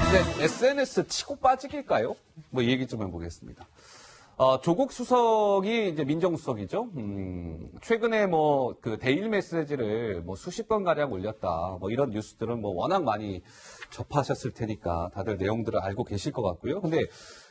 이제 SNS 치고 빠지기일까요? 뭐 이 얘기 좀 해보겠습니다. 조국 수석이 이제 민정수석이죠. 최근에 뭐 그 데일 메시지를 뭐 수십 번 가량 올렸다. 뭐 이런 뉴스들은 뭐 워낙 많이 접하셨을 테니까 다들 내용들을 알고 계실 것 같고요. 근데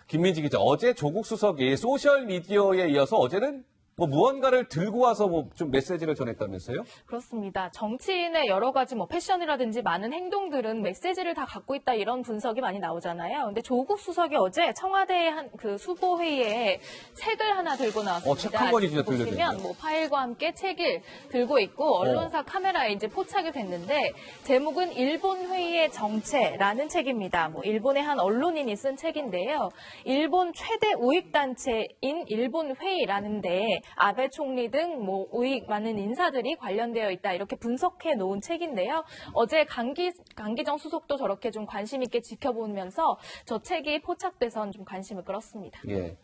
김민지 기자, 어제 조국 수석이 소셜 미디어에 이어서 어제는 뭐 무언가를 들고 와서 뭐 좀 메시지를 전했다면서요? 그렇습니다. 정치인의 여러 가지 뭐 패션이라든지 많은 행동들은 메시지를 다 갖고 있다 이런 분석이 많이 나오잖아요. 근데 조국 수석이 어제 청와대 그 수보 회의에 책을 하나 들고 나왔습니다. 책 한 권이 진짜 들려드네요. 보시면 뭐 파일과 함께 책을 들고 있고 언론사 카메라에 이제 포착이 됐는데 제목은 일본 회의의 정체라는 책입니다. 뭐 일본의 한 언론인이 쓴 책인데요. 일본 최대 우익 단체인 일본 회의라는데 아베 총리 등 뭐 우익 많은 인사들이 관련되어 있다 이렇게 분석해 놓은 책인데요. 어제 강기정 수석도 저렇게 좀 관심 있게 지켜보면서 저 책이 포착돼선 좀 관심을 끌었습니다. 예.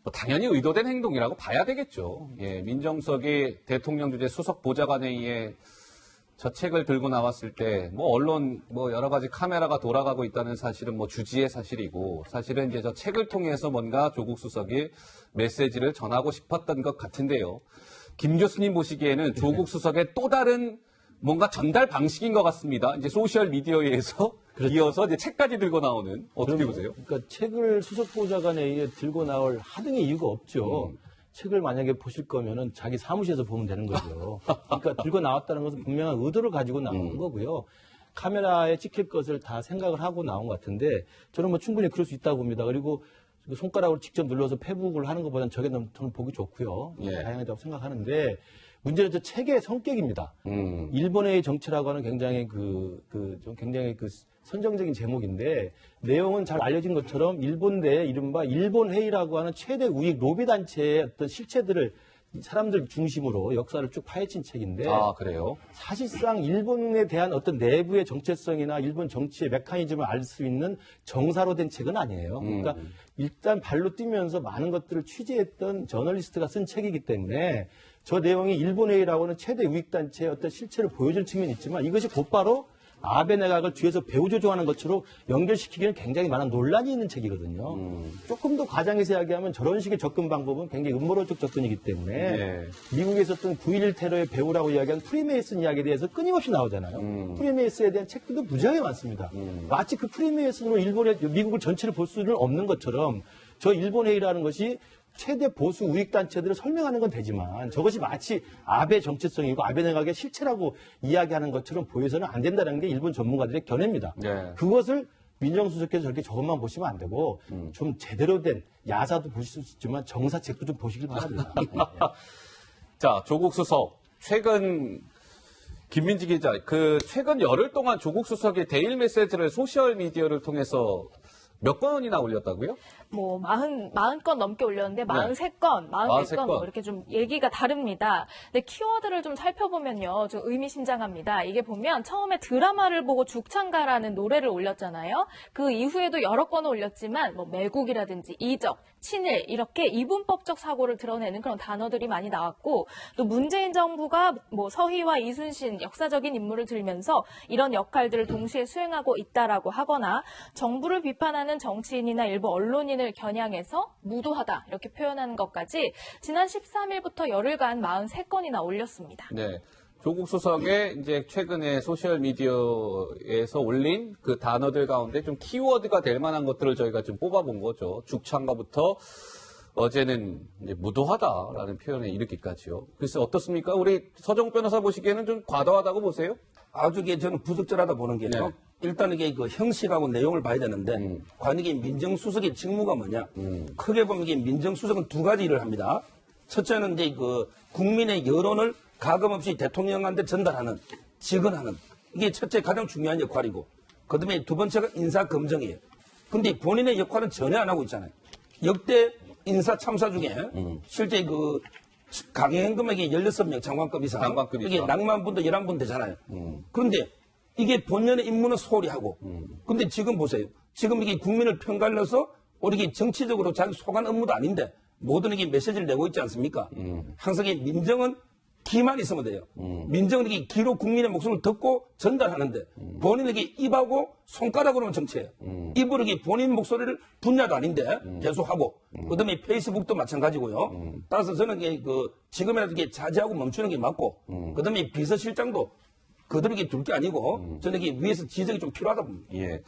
뭐 당연히 의도된 행동이라고 봐야 되겠죠. 예. 민정수석이 대통령 주재 수석 보좌관에 의해 저 책을 들고 나왔을 때 뭐 언론 뭐 여러 가지 카메라가 돌아가고 있다는 사실은 뭐 주지의 사실이고 사실은 이제 저 책을 통해서 뭔가 조국 수석이 메시지를 전하고 싶었던 것 같은데요. 김 교수님 보시기에는 조국 수석의 또 다른 뭔가 전달 방식인 것 같습니다. 이제 소셜 미디어에서 그렇죠. 이어서 이제 책까지 들고 나오는 어떻게 보세요? 그러니까 책을 수석 보좌관에 의해 들고 나올 하등의 이유가 없죠. 책을 만약에 보실 거면은 자기 사무실에서 보면 되는 거죠. 그러니까 들고 나왔다는 것은 분명한 의도를 가지고 나온 거고요. 카메라에 찍힐 것을 다 생각을 하고 나온 것 같은데 저는 뭐 충분히 그럴 수 있다고 봅니다. 그리고 손가락으로 직접 눌러서 페북을 하는 것보다는 저게 저는 보기 좋고요. 예. 다양하다고 생각하는데 문제는 저 책의 성격입니다. 일본의 정치라고 하는 굉장히 굉장히 선정적인 제목인데 내용은 잘 알려진 것처럼 일본 내 이른바 일본 회의라고 하는 최대 우익 로비 단체의 어떤 실체들을 사람들 중심으로 역사를 쭉 파헤친 책인데 아, 그래요? 사실상 일본에 대한 어떤 내부의 정체성이나 일본 정치의 메커니즘을 알 수 있는 정사로 된 책은 아니에요. 그러니까 일단 발로 뛰면서 많은 것들을 취재했던 저널리스트가 쓴 책이기 때문에 저 내용이 일본회의라고 하는 최대 우익단체의 어떤 실체를 보여줄 측면이 있지만 이것이 곧바로 아베 내각을 뒤에서 배후조종하는 것처럼 연결시키기는 굉장히 많은 논란이 있는 책이거든요. 조금 더 과장해서 이야기하면 저런 식의 접근 방법은 굉장히 음모론적 접근이기 때문에 네. 미국에서 어떤 9.11 테러의 배후라고 이야기하는 프리메이슨 이야기에 대해서 끊임없이 나오잖아요. 프리메이슨에 대한 책들도 무지하게 많습니다. 마치 그 프리메이슨으로 미국을 전체를 볼 수는 없는 것처럼 저 일본회의라는 것이 최대 보수 우익 단체들을 설명하는 건 되지만 저것이 마치 아베 정체성이고 아베 내각의 실체라고 이야기하는 것처럼 보여서는 안 된다는 게 일본 전문가들의 견해입니다. 네. 그것을 민정수석께서 저렇게 저것만 보시면 안 되고 좀 제대로 된 야사도 보실 수 있지만 정사책도 좀 보시길 바랍니다. 자, 조국 수석 최근 김민지 기자, 최근 열흘 동안 조국 수석이 데일 메시지를 소셜 미디어를 통해서 몇 건이나 올렸다고요? 뭐 40건 넘게 올렸는데 43건, 44건 뭐 이렇게 좀 얘기가 다릅니다. 근데 키워드를 좀 살펴보면요. 좀 의미심장합니다. 이게 보면 처음에 드라마를 보고 죽창가라는 노래를 올렸잖아요. 그 이후에도 여러 건을 올렸지만 뭐 매국이라든지 이적, 친일 이렇게 이분법적 사고를 드러내는 그런 단어들이 많이 나왔고 또 문재인 정부가 뭐 서희와 이순신 역사적인 인물을 들면서 이런 역할들을 동시에 수행하고 있다라고 하거나 정부를 비판하는 정치인이나 일부 언론인을 겨냥해서 무도하다 이렇게 표현하는 것까지 지난 13일부터 열흘간 43건이나 올렸습니다. 네. 조국 수석의 이제 최근에 소셜 미디어에서 올린 그 단어들 가운데 좀 키워드가 될 만한 것들을 저희가 좀 뽑아본 거죠. 죽창가부터 어제는 이제 무도하다라는 표현에 이르기까지요. 그래서 어떻습니까? 우리 서정욱 변호사 보시기에는 좀 과도하다고 보세요? 아주 저는 부적절하다 보는 게요. 네. 일단 이게 그 형식하고 내용을 봐야 되는데, 과연 이게 민정수석의 직무가 뭐냐? 크게 보면 이게 민정수석은 두 가지 일을 합니다. 첫째는 이제 그 국민의 여론을 가감없이 대통령한테 전달하는, 직언하는. 이게 첫째 가장 중요한 역할이고, 그 다음에 두 번째가 인사검증이에요. 근데 본인의 역할은 전혀 안 하고 있잖아요. 역대 인사 참사 중에 실제 그 강행금액이 16명 장관급 이상. 장관급 이게 이상. 낭만분도 11분 되잖아요. 그런데 이게 본연의 임무는 소홀히 하고. 근데 지금 보세요. 지금 이게 국민을 편갈려서 우리 정치적으로 자기 소관 업무도 아닌데 모든 이게 메시지를 내고 있지 않습니까? 항상 이 민정은 기만 있으면 돼요. 민정에게 기로 국민의 목소리를 듣고 전달하는데 본인에게 입하고 손가락으로만 정치해요. 입으로 본인 목소리를 분야도 아닌데 계속하고 그다음에 페이스북도 마찬가지고요. 따라서 저는 지금이라도 자제하고 멈추는 게 맞고 그다음에 비서실장도 그들에게 둘 게 아니고 저는 위에서 지적이 좀 필요하다 봅니다. 예.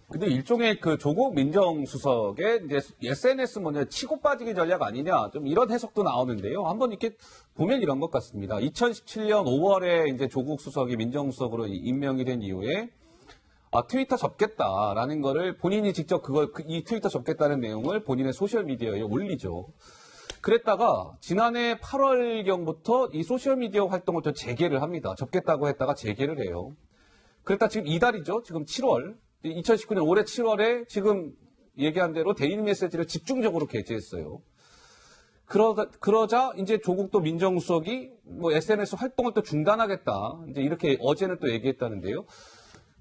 근데 일종의 그 조국 민정수석의 이제 SNS 뭐냐 치고 빠지기 전략 아니냐 좀 이런 해석도 나오는데요. 한번 이렇게 보면 이런 것 같습니다. 2017년 5월에 이제 조국 수석이 민정수석으로 임명이 된 이후에 트위터 접겠다라는 거를 본인이 직접 이 트위터 접겠다는 내용을 본인의 소셜 미디어에 올리죠. 그랬다가 지난해 8월경부터 이 소셜 미디어 활동을 또 재개를 합니다. 접겠다고 했다가 재개를 해요. 그랬다 지금 이달이죠. 지금 7월. 2019년 올해 7월에 지금 얘기한 대로 데일리 메시지를 집중적으로 게재했어요. 그러자 이제 조국도 민정수석이 뭐 SNS 활동을 또 중단하겠다. 이제 이렇게 어제는 또 얘기했다는데요.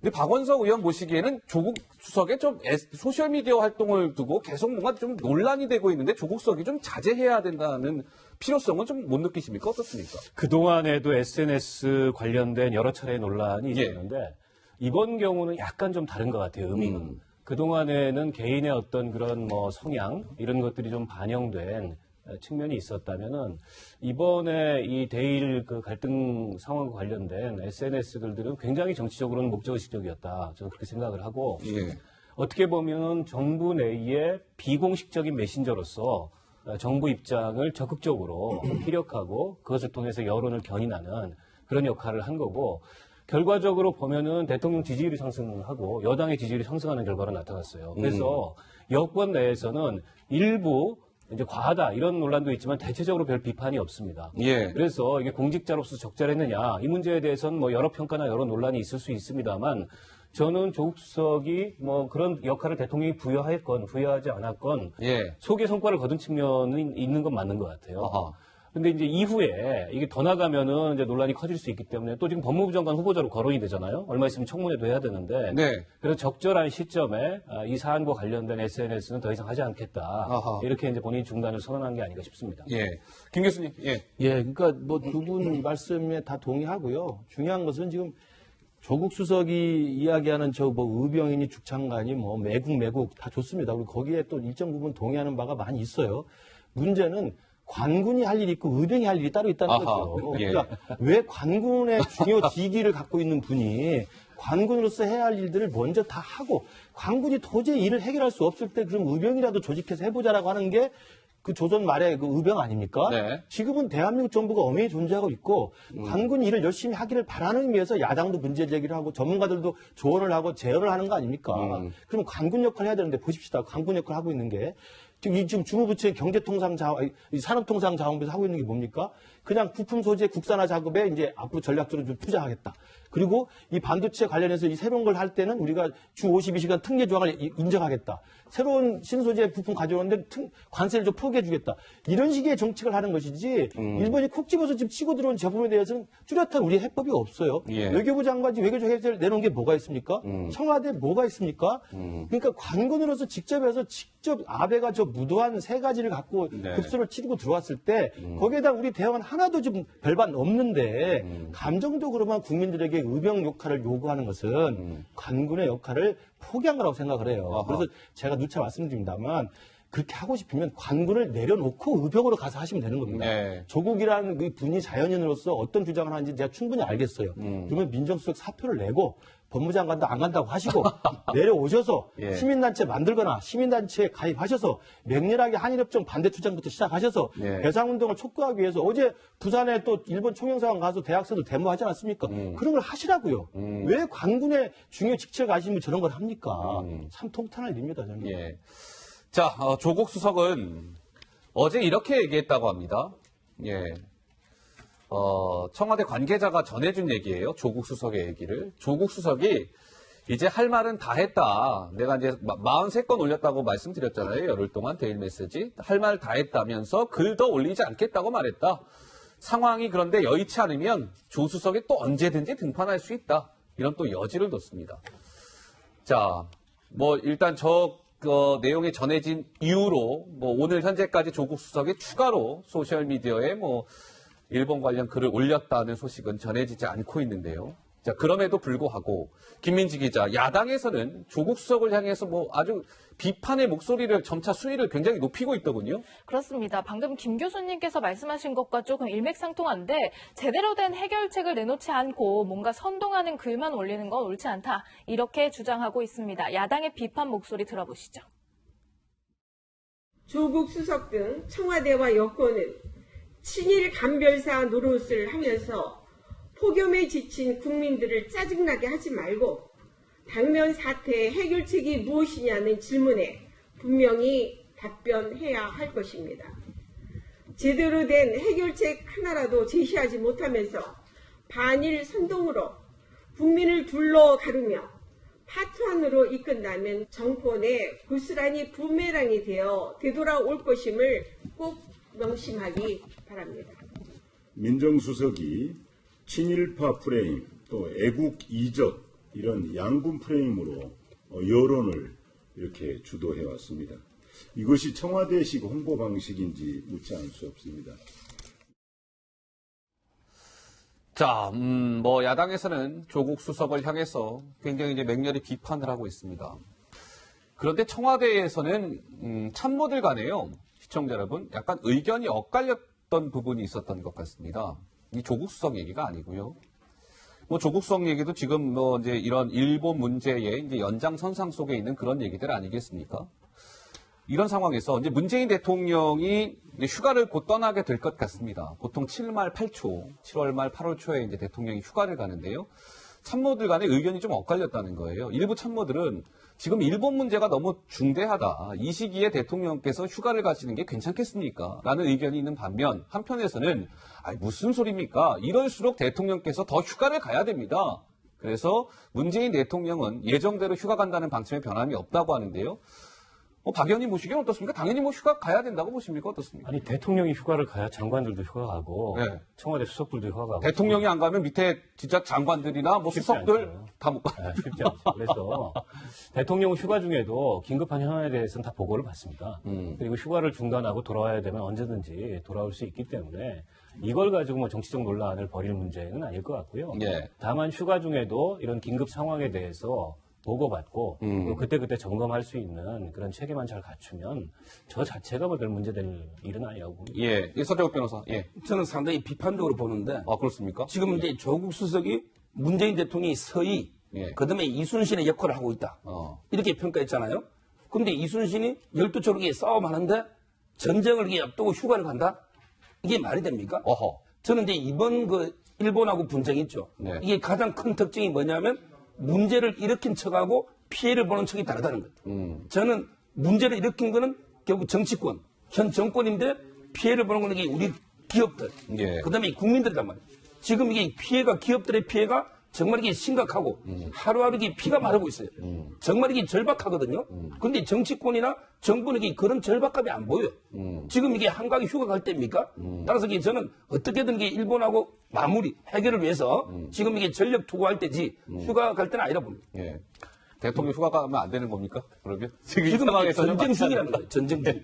근데 박원석 의원 보시기에는 조국 수석의 좀 소셜미디어 활동을 두고 계속 뭔가 좀 논란이 되고 있는데 조국 수석이 좀 자제해야 된다는 필요성은 좀 못 느끼십니까? 어떻습니까? 그동안에도 SNS 관련된 여러 차례 논란이 있었는데 이번 경우는 약간 좀 다른 것 같아요, 의미가. 그동안에는 개인의 어떤 그런 뭐 성향, 이런 것들이 좀 반영된 측면이 있었다면은 이번에 이 대일 그 갈등 상황과 관련된 SNS들은 굉장히 정치적으로는 목적의식적이었다. 저는 그렇게 생각을 하고 어떻게 보면 정부 내의 비공식적인 메신저로서 정부 입장을 적극적으로 피력하고 그것을 통해서 여론을 견인하는 그런 역할을 한 거고 결과적으로 보면은 대통령 지지율이 상승하고 여당의 지지율이 상승하는 결과로 나타났어요. 그래서 여권 내에서는 일부 이제 과하다 이런 논란도 있지만 대체적으로 별 비판이 없습니다. 그래서 이게 공직자로서 적절했느냐 이 문제에 대해서는 뭐 여러 평가나 여러 논란이 있을 수 있습니다만 저는 조국 수석이 뭐 그런 역할을 대통령이 부여했건 부여하지 않았건 소개 성과를 거둔 측면이 있는 건 맞는 것 같아요. 근데 이제 이후에 이게 더 나가면은 이제 논란이 커질 수 있기 때문에 또 지금 법무부 장관 후보자로 거론이 되잖아요. 얼마 있으면 청문회도 해야 되는데. 그래서 적절한 시점에 이 사안과 관련된 SNS는 더 이상 하지 않겠다. 이렇게 이제 본인이 중단을 선언한 게 아닌가 싶습니다. 김 교수님. 그러니까 뭐 두 분 말씀에 다 동의하고요. 중요한 것은 지금 조국 수석이 이야기하는 저 뭐 의병이니 죽창간이 뭐 매국 다 좋습니다. 그리고 거기에 또 일정 부분 동의하는 바가 많이 있어요. 문제는 관군이 할 일이 있고 의병이 할 일이 따로 있다는 거죠. 그러니까 왜 관군의 중요 직위를 갖고 있는 분이 관군으로서 해야 할 일들을 먼저 다 하고 관군이 도저히 일을 해결할 수 없을 때 그럼 의병이라도 조직해서 해보자라고 하는 게 그 조선 말의 그 의병 아닙니까? 지금은 대한민국 정부가 엄연히 존재하고 있고 관군이 일을 열심히 하기를 바라는 의미에서 야당도 문제 제기를 하고 전문가들도 조언을 하고 제언을 하는 거 아닙니까? 그럼 관군 역할을 해야 되는데 보십시다. 관군 역할을 하고 있는 게 지금 주무부처의 산업통상자원부에서 하고 있는 게 뭡니까? 그냥 부품 소재 국산화 작업에 이제 앞으로 전략적으로 좀 투자하겠다. 그리고 이 반도체 관련해서 이 새로운 걸 할 때는 우리가 주 52시간 특례 조항을 인정하겠다. 새로운 신소재 부품 가져오는데 관세를 좀 포기해주겠다. 이런 식의 정책을 하는 것이지 일본이 콕 집어서 지금 치고 들어온 제품에 대해서는 뚜렷한 우리 해법이 없어요. 외교부 장관이 외교적 해제를 내놓은 게 뭐가 있습니까? 청와대 뭐가 있습니까? 그러니까 관군으로서 직접 아베가 저 무도한 세 가지를 갖고 급수를 치르고 들어왔을 때 거기에다 우리 대응은 하나도 좀 별반 없는데 감정적으로만 국민들에게 의병 역할을 요구하는 것은 관군의 역할을 포기한 거라고 생각을 해요. 그래서 제가 누차 말씀드립니다만 그렇게 하고 싶으면 관군을 내려놓고 의병으로 가서 하시면 되는 겁니다. 조국이라는 그 분이 자연인으로서 어떤 주장을 하는지 제가 충분히 알겠어요. 그러면 민정수석 사표를 내고 법무장관도 안 간다고 하시고 내려오셔서 시민단체 만들거나 시민단체에 가입하셔서 맹렬하게 한일협정 반대 주장부터 시작하셔서 배상운동을 촉구하기 위해서 어제 부산에 또 일본 총영사관 가서 대학생들 데모하지 않았습니까? 그런 걸 하시라고요. 왜 관군의 중요 직책을 가시면 저런 걸 합니까? 참 통탄할 일입니다. 저는. 자, 조국 수석은 어제 이렇게 얘기했다고 합니다. 청와대 관계자가 전해준 얘기예요. 조국 수석의 얘기를. 조국 수석이 이제 할 말은 다 했다. 내가 이제 43건 올렸다고 말씀드렸잖아요. 열흘 동안 데일 메시지. 할 말 다 했다면서 글 더 올리지 않겠다고 말했다. 상황이 그런데 여의치 않으면 조 수석이 또 언제든지 등판할 수 있다. 이런 또 여지를 뒀습니다. 자, 뭐 일단 내용이 전해진 이후로 뭐 오늘 현재까지 조국 수석이 추가로 소셜미디어에 뭐 일본 관련 글을 올렸다는 소식은 전해지지 않고 있는데요. 자, 그럼에도 불구하고 김민지 기자, 야당에서는 조국 수석을 향해서 뭐 아주 비판의 목소리를 점차 수위를 굉장히 높이고 있더군요. 그렇습니다. 방금 김 교수님께서 말씀하신 것과 조금 일맥상통한데 제대로 된 해결책을 내놓지 않고 뭔가 선동하는 글만 올리는 건 옳지 않다. 이렇게 주장하고 있습니다. 야당의 비판 목소리 들어보시죠. 조국 수석 등 청와대와 여권은 친일 간별사 노릇을 하면서 폭염에 지친 국민들을 짜증나게 하지 말고 당면 사태의 해결책이 무엇이냐는 질문에 분명히 답변해야 할 것입니다. 제대로 된 해결책 하나라도 제시하지 못하면서 반일 선동으로 국민을 둘러 가르며 파트원으로 이끈다면 정권에 고스란히 부메랑이 되어 되돌아올 것임을 꼭 명심하기 바랍니다. 민정수석이 친일파 프레임, 또 애국 이적 이런 양분 프레임으로 여론을 이렇게 주도해 왔습니다. 이것이 청와대식 홍보 방식인지 묻지 않을 수 없습니다. 자, 뭐 야당에서는 조국 수석을 향해서 굉장히 이제 맹렬히 비판을 하고 있습니다. 그런데 청와대에서는 참모들 간에요, 시청자 여러분, 약간 의견이 엇갈렸던 부분이 있었던 것 같습니다. 이 조국 수석 얘기가 아니고요. 뭐 조국 수석 얘기도 지금 뭐 이제 이런 일본 문제의 이제 연장선상 속에 있는 그런 얘기들 아니겠습니까? 이런 상황에서 이제 문재인 대통령이 이제 휴가를 곧 떠나게 될 것 같습니다. 보통 7월 말 8초, 7월 말 8월 초에 이제 대통령이 휴가를 가는데요. 참모들 간의 의견이 좀 엇갈렸다는 거예요. 일부 참모들은 지금 일본 문제가 너무 중대하다. 이 시기에 대통령께서 휴가를 가시는 게 괜찮겠습니까? 라는 의견이 있는 반면 한편에서는 무슨 소리입니까? 이럴수록 대통령께서 더 휴가를 가야 됩니다. 그래서 문재인 대통령은 예정대로 휴가 간다는 방침에 변함이 없다고 하는데요. 박 의원님 보시기엔 어떻습니까? 당연히 뭐 휴가 가야 된다고 보십니까? 어떻습니까? 아니, 대통령이 휴가를 가야 장관들도 휴가 가고, 네. 청와대 수석들도 휴가 가고. 대통령이 안 가면 밑에 진짜 장관들이나 뭐 수석들 않죠. 다 못 가. 네, 쉽지 않죠. 그래서 대통령 휴가 중에도 긴급한 현안에 대해서는 다 보고를 받습니다. 그리고 휴가를 중단하고 돌아와야 되면 언제든지 돌아올 수 있기 때문에 이걸 가지고 뭐 정치적 논란을 벌일 문제는 아닐 것 같고요. 예. 다만 휴가 중에도 이런 긴급 상황에 대해서 보고받고 그리고 그때그때 점검할 수 있는 그런 체계만 잘 갖추면 저 자체가 뭐 별 문제될 일은 아니라고 봅니다. 예, 서재욱 변호사. 예. 저는 상당히 비판적으로 보는데 그렇습니까? 지금 이제 조국 수석이 문재인 대통령이 서희, 예. 그다음에 이순신의 역할을 하고 있다. 이렇게 평가했잖아요. 그런데 이순신이 12초록에 싸움하는데 전쟁을 이렇게 앞두고 휴가를 간다? 이게 말이 됩니까? 어허. 저는 이제 이번 그 일본하고 분쟁이 있죠. 네. 이게 가장 큰 특징이 뭐냐면 문제를 일으킨 척하고 피해를 보는 척이 다르다는 거예요. 저는 문제를 일으킨 거는 결국 정치권, 현 정권인데 피해를 보는 건 이게 우리 기업들, 예. 그다음에 국민들이란 말이에요. 지금 이게 피해가 기업들의 피해가 정말 이게 심각하고 하루하루 이게 피가 마르고 있어요. 정말 이게 절박하거든요. 그런데 정치권이나 정부는 이게 그런 절박감이 안 보여요. 지금 이게 한가하게 휴가 갈 때입니까? 따라서 이게 저는 어떻게든 이게 일본하고 마무리, 해결을 위해서 지금 이게 전력 투구할 때지 휴가 갈 때는 아니라 봅니다. 예. 대통령 휴가 가면 안 되는 겁니까? 그러면? 지금 이 지금 상황에서는 전쟁 중이라는 거예요. 전쟁 중.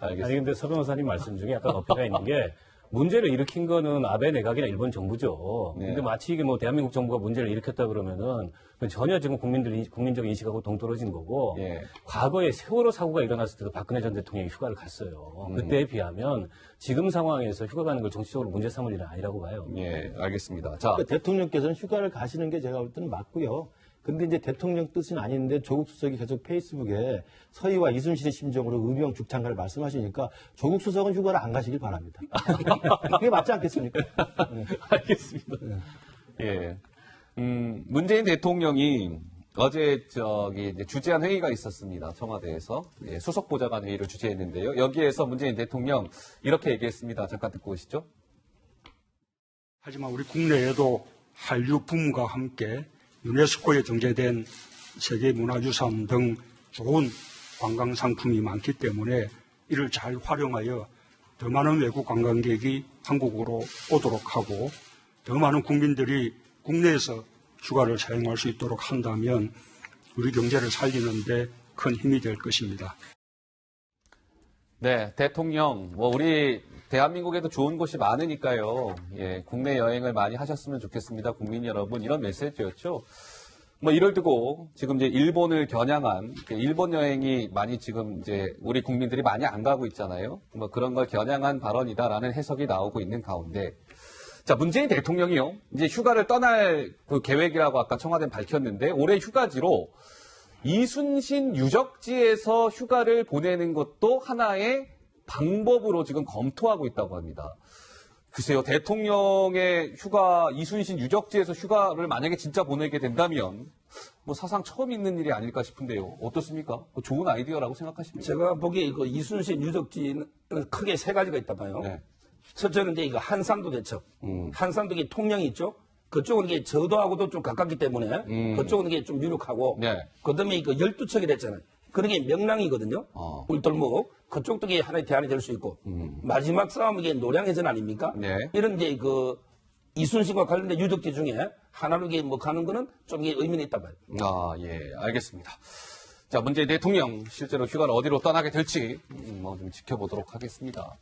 알겠습니다. 아니, 근데 서 변호사님 말씀 중에 약간 어폐가 있는 게 문제를 일으킨 거는 아베 내각이나 일본 정부죠. 네. 근데 마치 이게 뭐 대한민국 정부가 문제를 일으켰다 그러면은 전혀 지금 국민적 인식하고 동떨어진 거고 예. 과거에 세월호 사고가 일어났을 때도 박근혜 전 대통령이 휴가를 갔어요. 그때에 비하면 지금 상황에서 휴가 가는 걸 정치적으로 문제 삼을 일은 아니라고 봐요. 예, 알겠습니다. 자, 그러니까 대통령께서는 휴가를 가시는 게 제가 볼 때는 맞고요. 근데 이제 대통령 뜻은 아닌데 조국 수석이 계속 페이스북에 서희와 이순신의 심정으로 의병 죽창가를 말씀하시니까 조국 수석은 휴가를 안 가시길 바랍니다. 그게 맞지 않겠습니까? 알겠습니다. 예. 문재인 대통령이 어제 이제 주재한 회의가 있었습니다. 청와대에서. 예, 수석보좌관 회의를 주재했는데요. 여기에서 문재인 대통령 이렇게 얘기했습니다. 잠깐 듣고 오시죠. 하지만 우리 국내에도 한류 붐과 함께 유네스코에 정제된 세계문화유산 등 좋은 관광 상품이 많기 때문에 이를 잘 활용하여 더 많은 외국 관광객이 한국으로 오도록 하고 더 많은 국민들이 국내에서 휴가를 사용할 수 있도록 한다면 우리 경제를 살리는 데 큰 힘이 될 것입니다. 네, 대통령, 우리 대한민국에도 좋은 곳이 많으니까요. 예, 국내 여행을 많이 하셨으면 좋겠습니다. 국민 여러분. 이런 메시지였죠. 뭐 이를 두고 지금 이제 일본을 겨냥한 일본 여행이 많이 지금 이제 우리 국민들이 많이 안 가고 있잖아요. 뭐 그런 걸 겨냥한 발언이다라는 해석이 나오고 있는 가운데 자, 문재인 대통령이요. 이제 휴가를 떠날 그 계획이라고 아까 청와대는 밝혔는데 올해 휴가지로 이순신 유적지에서 휴가를 보내는 것도 하나의 방법으로 지금 검토하고 있다고 합니다. 글쎄요, 대통령의 휴가, 이순신 유적지에서 휴가를 만약에 진짜 보내게 된다면, 뭐 사상 처음 있는 일이 아닐까 싶은데요. 어떻습니까? 좋은 아이디어라고 생각하십니까? 제가 보기에 그 이순신 유적지는 크게 세 가지가 있다 봐요. 네. 첫째는 이제 이거 한산도 대첩. 한산도 이게 통영이 있죠? 그쪽은 이게 저도하고도 좀 가깝기 때문에 그쪽은 이게 좀 유력하고 네. 그다음에 이거 12척이 됐잖아요. 그런 게 명랑이거든요. 울돌목. 그쪽도 이게 하나의 대안이 될 수 있고 마지막 싸움은 이게 노량해전 아닙니까? 네. 이런 이제 그 이순신과 관련된 유적지 중에 하나로 이게 뭐 가는 거는 좀 이게 의미는 있다 봐요. 아, 예, 알겠습니다. 자, 문재인 대통령 실제로 휴가를 어디로 떠나게 될지 뭐 좀 지켜보도록 하겠습니다.